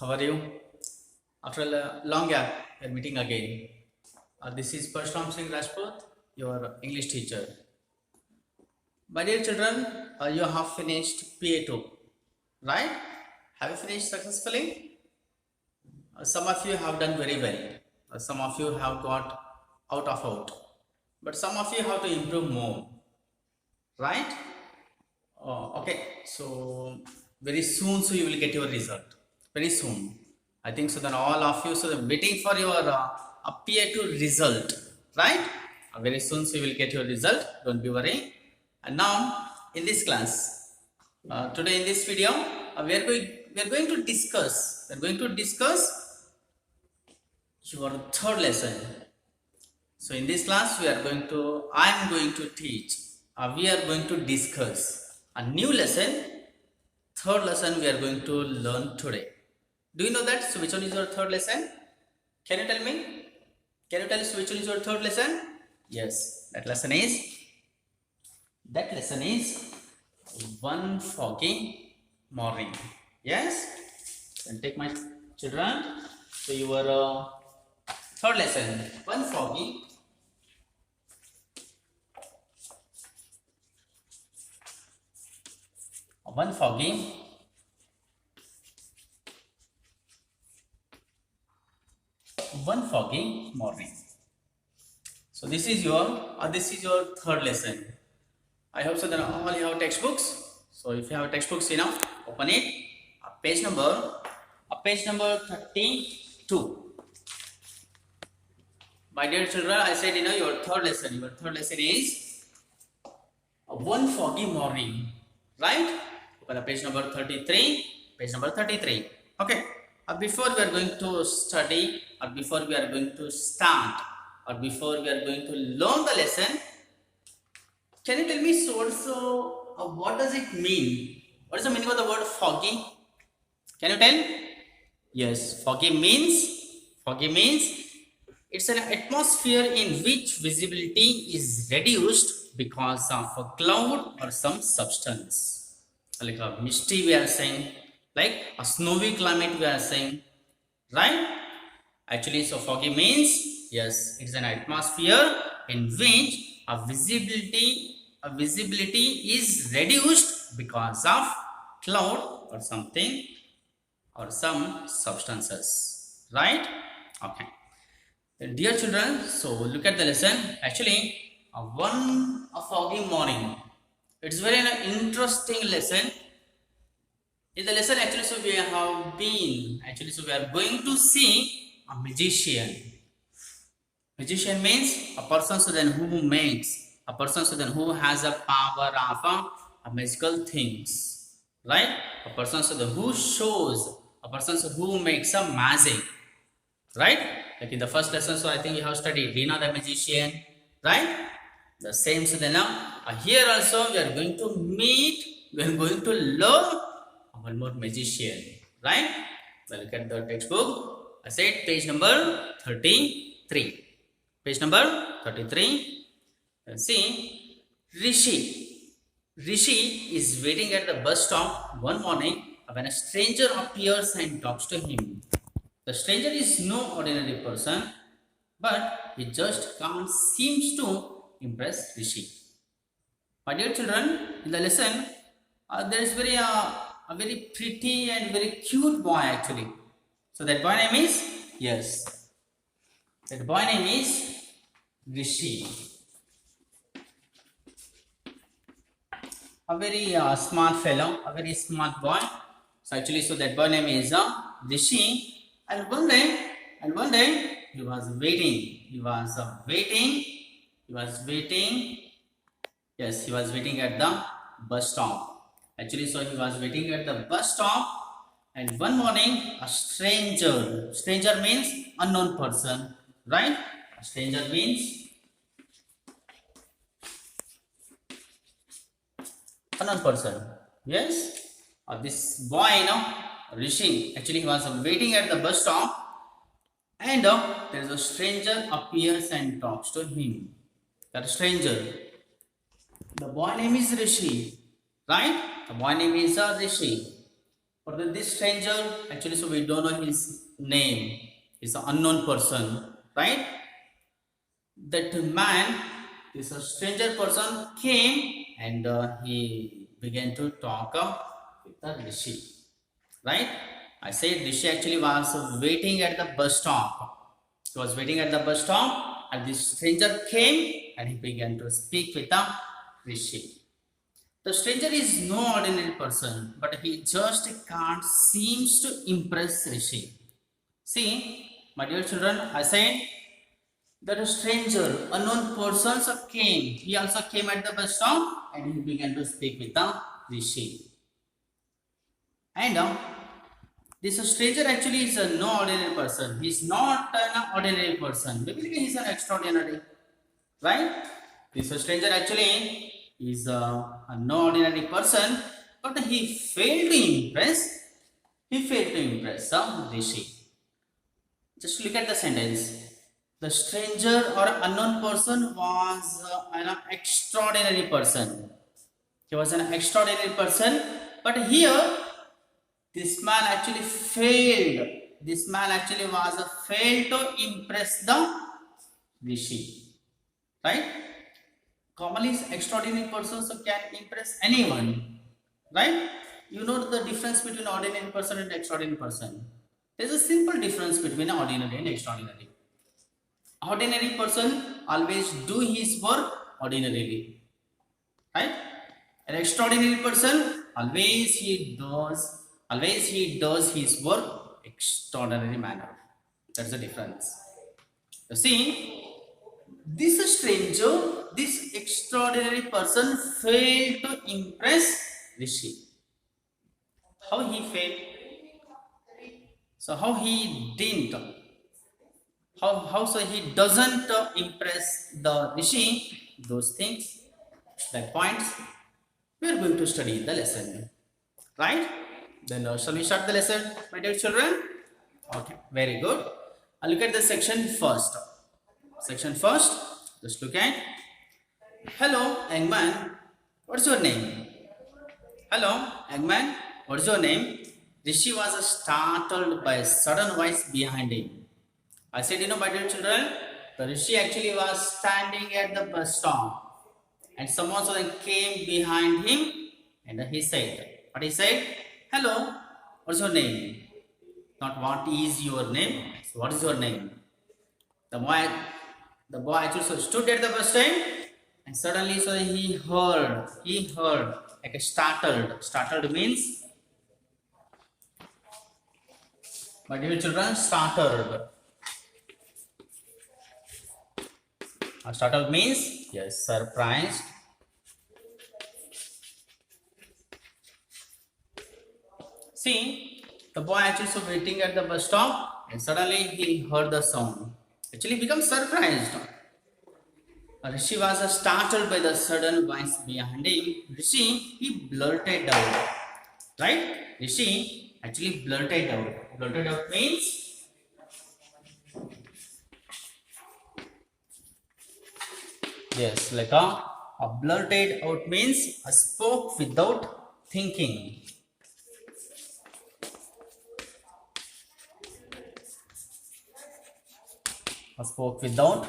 How are you? After a long gap, we are meeting again. This is Parshram Singh Rajput, your English teacher. My dear children, you have finished PA2, right? Have you finished successfully? Some of you have done very well. Some of you have got out. But some of you have to improve more, right? Okay, so very soon, so you will get your result. Very soon. I think so. Then all of you, so waiting for your appear to result, right? Very soon, so you will get your result. Don't be worrying. And now in this class, today in this video, we are going to discuss. We are going to discuss your third lesson. So in this class, I am going to teach. We are going to discuss a new lesson. Third lesson we are going to learn today. Do you know that? So which one is your third lesson? Can you tell me? Can you tell us which one is your third lesson? Yes, that lesson is one foggy morning. Yes? Then take my children. So your third lesson, one foggy morning. So this is your third lesson. I hope so that all you have textbooks. So if you have textbooks, open it. Page number 32. My dear children, I said your third lesson. Your third lesson is one foggy morning, right? Open page number 33. Page number 33. Okay. Before we are going to study, or before we are going to start, or before we are going to learn the lesson, can you tell me what does it mean? What is the meaning of the word foggy? Can you tell? Yes, foggy means it's an atmosphere in which visibility is reduced because of a cloud or some substance. Like a misty we are saying, like a snowy climate we are saying, right? Actually, so foggy means, yes, it's an atmosphere in which a visibility is reduced because of cloud or something or some substances, right? Okay. Dear children, so look at the lesson. Actually, a foggy morning. It's very interesting lesson. In the lesson, actually, so we are going to see a magician. Magician means a person who has a power of a magical things, right? A person who makes a magic, right? Like in the first lesson, so I think you have studied Rina the magician, right? The same. So then now here also we are going to learn one more magician, right? Well, look at the textbook. I said page number 33. Page number 33. Let's see. Rishi is waiting at the bus stop one morning when a stranger appears and talks to him. The stranger is no ordinary person, but he just seems to impress Rishi. My dear children, in the lesson, there is a very pretty and very cute boy actually. So that boy name is, Rishi. A very smart fellow, a very smart boy. So actually, so that boy name is Rishi. And one day he was waiting. Yes, he was waiting at the bus stop. Actually, so he was waiting at the bus stop, and one morning a stranger means unknown person, right? A stranger means unknown person. Yes, this boy, Rishi, actually he was waiting at the bus stop, and there is a stranger appears and talks to him. That stranger, the boy name is Rishi, right? The boy name is Rishi. For this stranger, actually, so we don't know his name. He's an unknown person, right? That man, this a stranger person came and he began to talk with the Rishi, right? I said Rishi actually was waiting at the bus stop. He was waiting at the bus stop and this stranger came and he began to speak with the Rishi. The stranger is no ordinary person, but he just can't seems to impress Rishi. See, my dear children, I said that a stranger, unknown person came. He also came at the bus stop and he began to speak with the Rishi. And this stranger actually is a no ordinary person. He's not an ordinary person. Maybe he's an extraordinary, right? This stranger actually is a no ordinary person, but he failed to impress. He failed to impress some Rishi. Just look at the sentence. The stranger or unknown person was an extraordinary person. He was an extraordinary person, but here this man actually failed. This man actually was failed to impress the Rishi, right? Commonly, extraordinary persons can impress anyone, right? You know the difference between ordinary person and extraordinary person. There's a simple difference between ordinary and extraordinary. Ordinary person always do his work ordinarily, right? An extraordinary person always he does his work extraordinary manner. That's the difference. You see, this stranger, this extraordinary person failed to impress Rishi. How he failed? So how he didn't? How so he doesn't impress the Rishi? Those things, that points, we are going to study the lesson, right? Then shall we start the lesson, my dear children? Okay, very good. I'll look at the section first. Section first, just look at. Hello, young man. What's your name? Hello, young man. What's your name? Rishi was startled by a sudden voice behind him. I said, my dear children, the Rishi actually was standing at the bus stop and someone suddenly came behind him and he said, what he said? Hello, what's your name? Not what is your name, so what is your name? The boy actually stood at the bus stand and suddenly so he heard like a startled. Startled means, my dear children, startled. Startled means, yes, surprised. See, the boy actually was waiting at the bus stop and suddenly he heard the sound. Actually become surprised. Rishi was startled by the sudden voice behind him. Rishi, he blurted out. Right? Rishi actually blurted out. Blurted out means, yes, like a blurted out means a spoke without thinking. A spoke without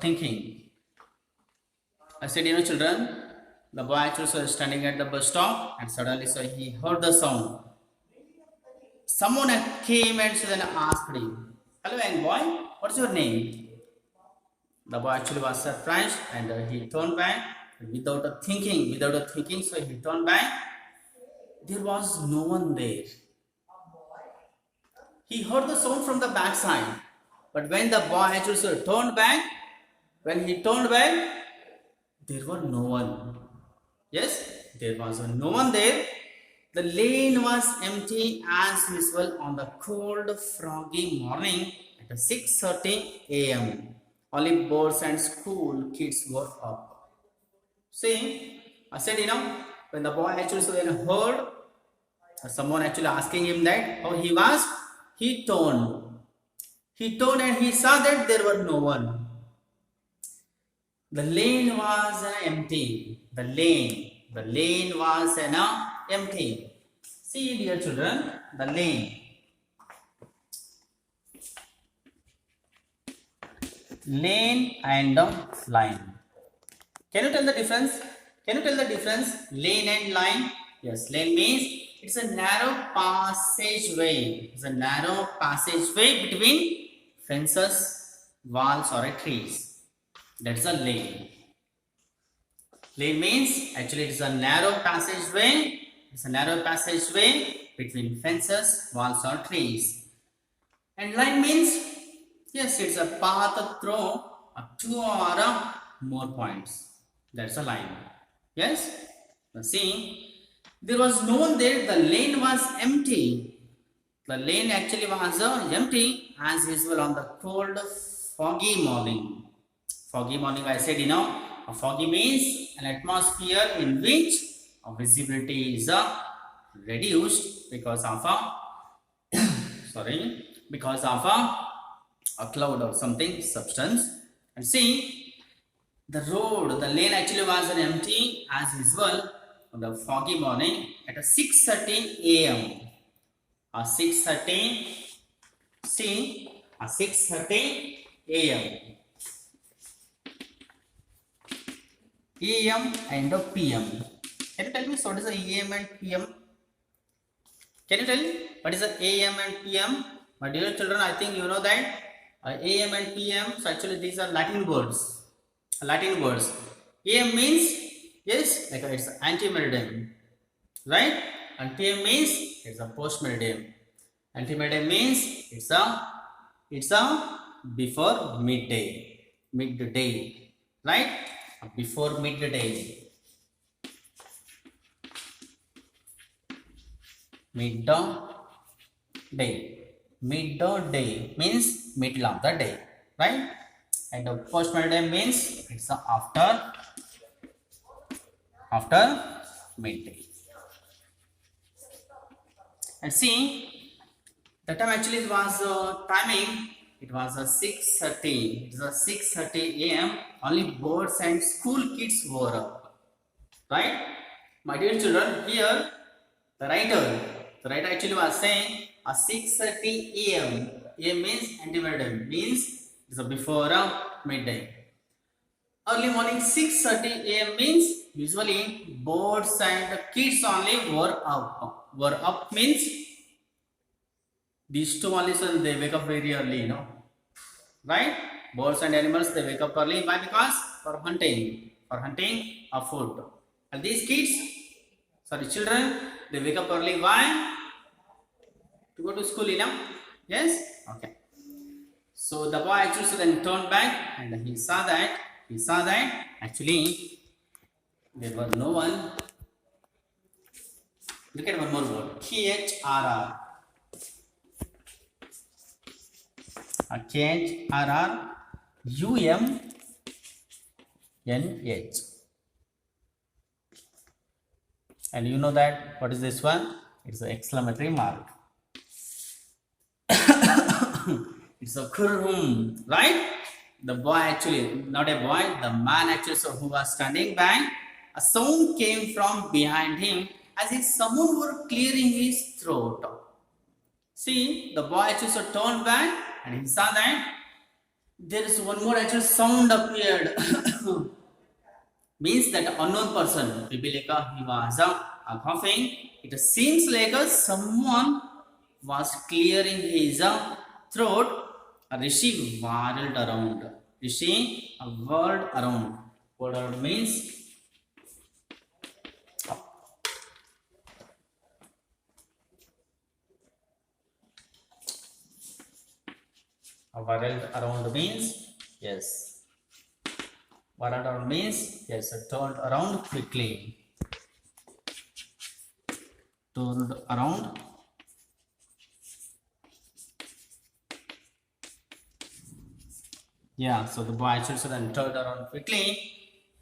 thinking. I said, children, the boy actually was standing at the bus stop and suddenly so he heard the sound. Someone came and then asked him, hello young boy, what's your name? The boy actually was surprised and he turned back without a thinking, so he turned back. There was no one there. He heard the sound from the backside, but when the boy actually turned back, there was no one. Yes, there was no one there. The lane was empty as usual on the cold, froggy morning at 6:30 a.m. Only birds and school kids were up. See, I said, when the boy actually heard someone actually asking him that how he was, he turned and he saw that there was no one. The lane was empty. The lane was empty. See, dear children, the lane. Lane and line. Can you tell the difference? Can you tell the difference? Lane and line. Yes, lane means it's a narrow passageway. It's a narrow passageway between fences, walls, or trees. That's a lane. Lane means actually it's a narrow passageway. It's a narrow passageway between fences, walls, or trees. And line means yes, it's a path through two or more points. That's a line. Yes. Now see, there was no one there. The lane was empty. The lane actually was empty as usual on the cold, foggy morning. Foggy morning, I said, a foggy means an atmosphere in which visibility is reduced because of because of a cloud or something substance. And see, the lane actually was empty as usual on the foggy morning at 6:30 a.m. 6:30. See, 6:30 a.m. AM and PM. Can you tell me what is the AM and PM? Can you tell me what is the AM and PM? My dear children, I think you know that AM and PM. So actually, these are Latin words. Latin words. AM means yes, like it's ante-meridiem, right? And PM means it's a post-meridiem. Ante-meridiem means it's a before midday, right? Before midday. Midday means middle of the day, right? And the post-meridiem means it's after midday. And see, the time actually it was timing. It was 6:30. It was 6:30 a.m. Only birds and school kids were up, right? My dear children, here the writer actually was saying 6:30 a.m. A.m. means ante-meridiem, means it's before midday. Early morning 6:30 a.m. means usually birds and kids only were up. Were up means these two only, so they wake up very early, right? Birds and animals, they wake up early. Why? Because for hunting a food. And these children, they wake up early. Why? To go to school, Yes? Okay. So the boy actually then turned back and he saw that actually there was no one. Look at one more word. KHRR. KHRR UMNH. And you know that what is this one? It's an exclamatory mark. It's a kurum, right? The boy actually, not a boy, the man actually, so who was standing by, a sound came from behind him as if someone were clearing his throat. See, the boy actually so turned back and he saw that there is one more actual sound appeared. Means that unknown person, maybe like he was coughing. It seems like someone was clearing his throat. Rishi whirled around. Rishi whirled around. Whirled means whirled around means yes. Whirled around means yes. Turned around quickly. Turned around. Yeah, so the boy actually then turned around quickly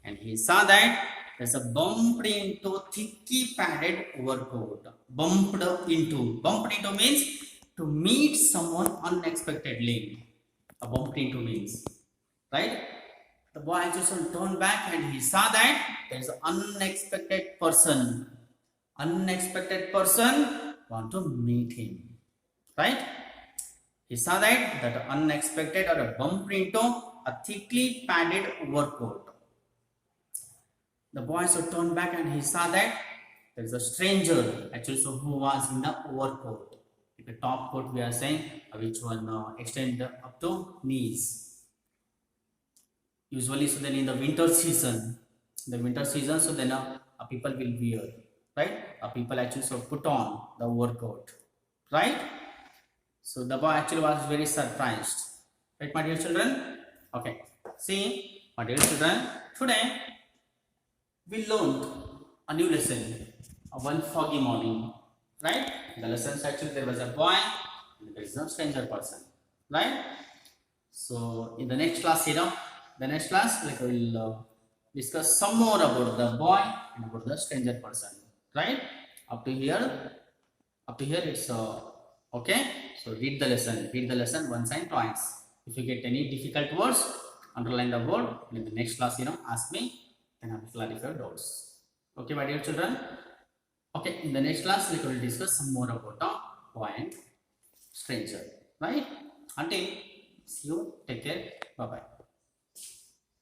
and he saw that there's a bumped into thickly padded overcoat. Bumped into means to meet someone unexpectedly. A bumped into means, right? The boy actually turned back and he saw that there is an unexpected person. Unexpected person want to meet him. Right? He saw that unexpected or a bump into a thickly padded overcoat. The boy turned back and he saw that there is a stranger actually who was in the overcoat. The top coat we are saying which one extend up to knees. Usually then in the winter season, then people will wear, right? People actually put on the overcoat, right? So the boy actually was very surprised, right, my dear children? Okay, see, my dear children, today we learned a new lesson of one foggy morning, right? The lessons actually there was a boy and there is no stranger person, right? So in the next class, the next class like we will discuss some more about the boy and about the stranger person, right? Up to here it's okay. So read the lesson once and twice. If you get any difficult words, underline the word. In the next class, ask me, and I will clarify your doubts. Okay, my dear children. Okay, in the next class, we will discuss some more about a boy and stranger. Right? Until see you. Take care. Bye bye.